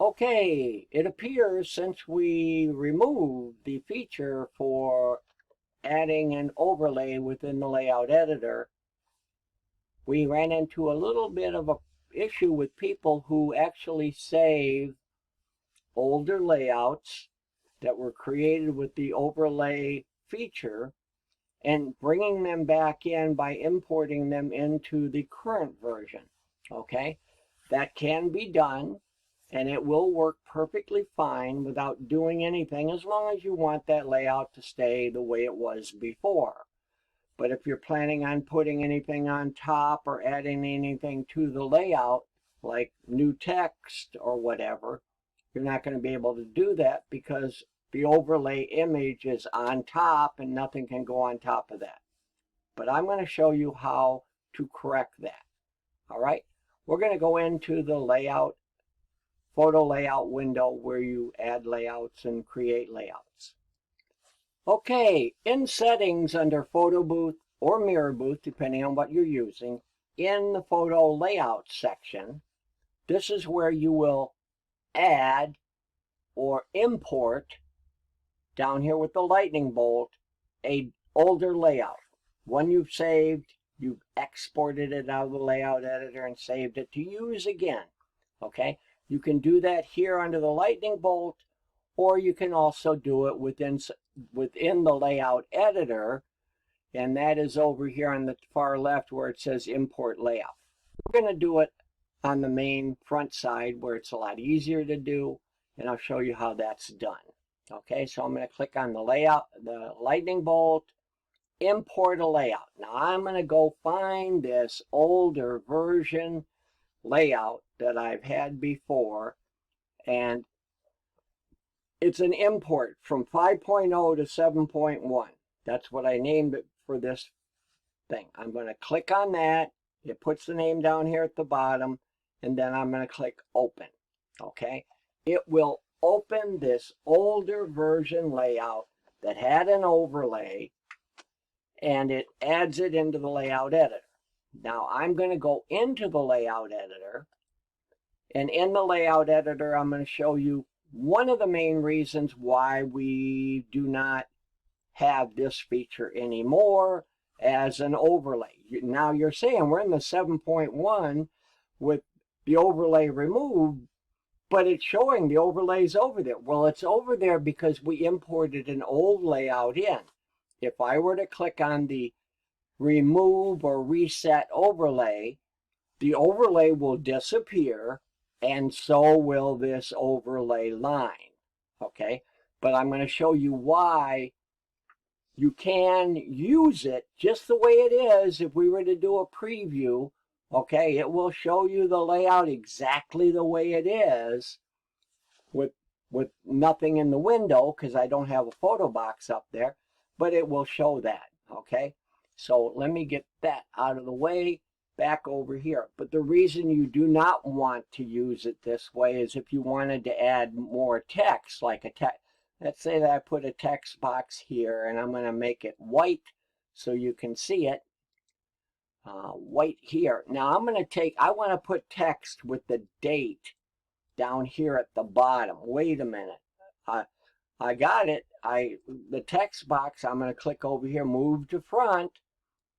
Okay, it appears since we removed the feature for adding an overlay within the layout editor, we ran into a little bit of an issue with people who actually save older layouts that were created with the overlay feature and bringing them back in by importing them into the current version. Okay, that can be done and it will work perfectly fine without doing anything as long as you want that layout to stay the way it was before. But if you're planning on putting anything on top or adding anything to the layout, like new text or whatever, you're not going to be able to do that because the overlay image is on top and nothing can go on top of that. But I'm going to show you how to correct that. All right, we're going to go into the layout, photo layout window where you add layouts and create layouts. Okay, in settings under photo booth or mirror booth, depending on what you're using, in the photo layout section, this is where you will add or import, down here with the lightning bolt, a older layout. One you've saved, you've exported it out of the layout editor and saved it to use again. Okay, you can do that here under the lightning bolt, or you can also do it within the layout editor, and that is over here on the far left where it says import layout. We're going to do it on the main front side where it's a lot easier to do, and I'll show you how that's done. Okay, so I'm going to click on the layout, the lightning bolt, import a layout. Now I'm going to go find this older version layout that I've had before, and it's an import from 5.0 to 7.1. That's what I named it for this thing. I'm going to click on that. It puts the name down here at the bottom, and then I'm going to click open. Okay, it will open this older version layout that had an overlay, and it adds it into the layout editor. Now I'm going to go into the layout editor, and in the layout editor I'm going to show you one of the main reasons why we do not have this feature anymore as an overlay. Now you're saying we're in the 7.1 with the overlay removed, but it's showing the overlay's over there. Well, it's over there because we imported an old layout in. If I were to click on the remove or reset overlay, the overlay will disappear, and so will this overlay line. Okay, but I'm going to show you why you can use it just the way it is. If we were to do a preview, okay, it will show you the layout exactly the way it is with nothing in the window because I don't have a photo box up there, but it will show that. Okay, so let me get that out of the way. Back over here. But the reason you do not want to use it this way is if you wanted to add more text, like a text. Let's say that I put a text box here and I'm going to make it white so you can see it. White here. Now I'm going to I want to put text with the date down here at the bottom. Wait a minute. I got it. The text box, I'm going to click over here, move to front.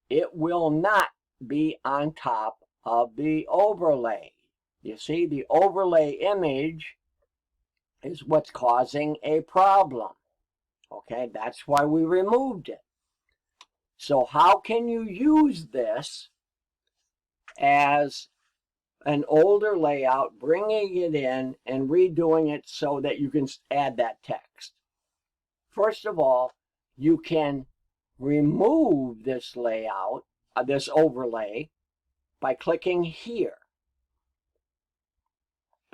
It will not be on top of the overlay. You see, the overlay image is what's causing a problem. Okay, that's why we removed it. So how can you use this as an older layout, bringing it in and redoing it so that you can add that text? First of all, you can remove this layout, this overlay, by clicking here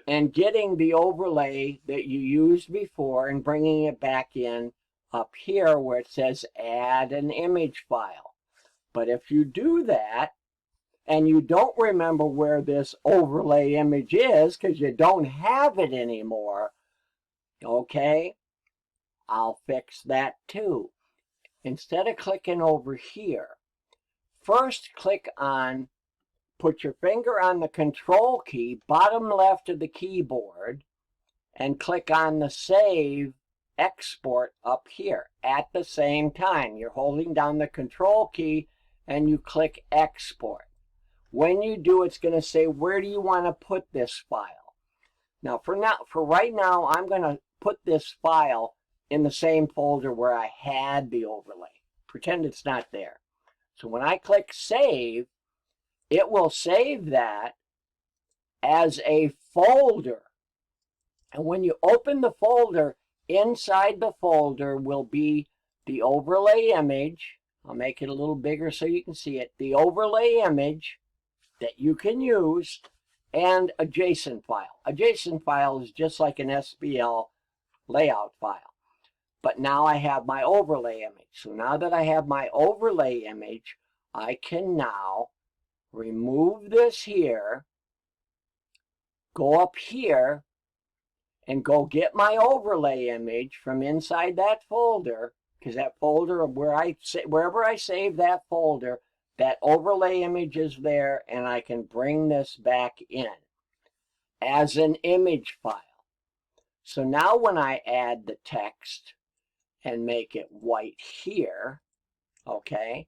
and getting the overlay that you used before and bringing it back in up here where it says add an image file. But if you do that and you don't remember where this overlay image is because you don't have it anymore, okay, I'll fix that too. Instead of clicking over here, first click on, put your finger on the control key, bottom left of the keyboard, and click on the Save Export up here at the same time. You're holding down the Control key and you click Export. When you do, it's going to say, where do you want to put this file? Now, for right now, I'm going to put this file in the same folder where I had the overlay. Pretend it's not there. So when I click Save, it will save that as a folder. And when you open the folder, inside the folder will be the overlay image. I'll make it a little bigger so you can see it. The overlay image that you can use, and a JSON file. A JSON file is just like an SBL layout file. But now I have my overlay image. So now that I have my overlay image, I can now remove this here, go up here, and go get my overlay image from inside that folder, because that folder, wherever I save that folder, that overlay image is there, and I can bring this back in as an image file. So now when I add the text and make it white here, okay,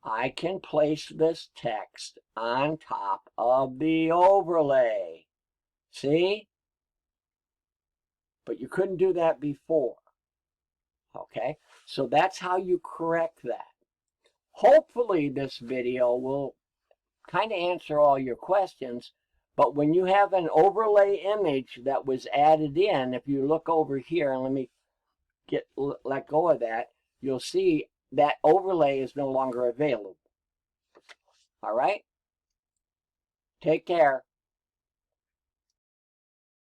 I can place this text on top of the overlay. See? But you couldn't do that before. Okay, so that's how you correct that. Hopefully this video will kind of answer all your questions, but when you have an overlay image that was added in, if you look over here, and let me let go of that, you'll see that overlay is no longer available. All right? Take care.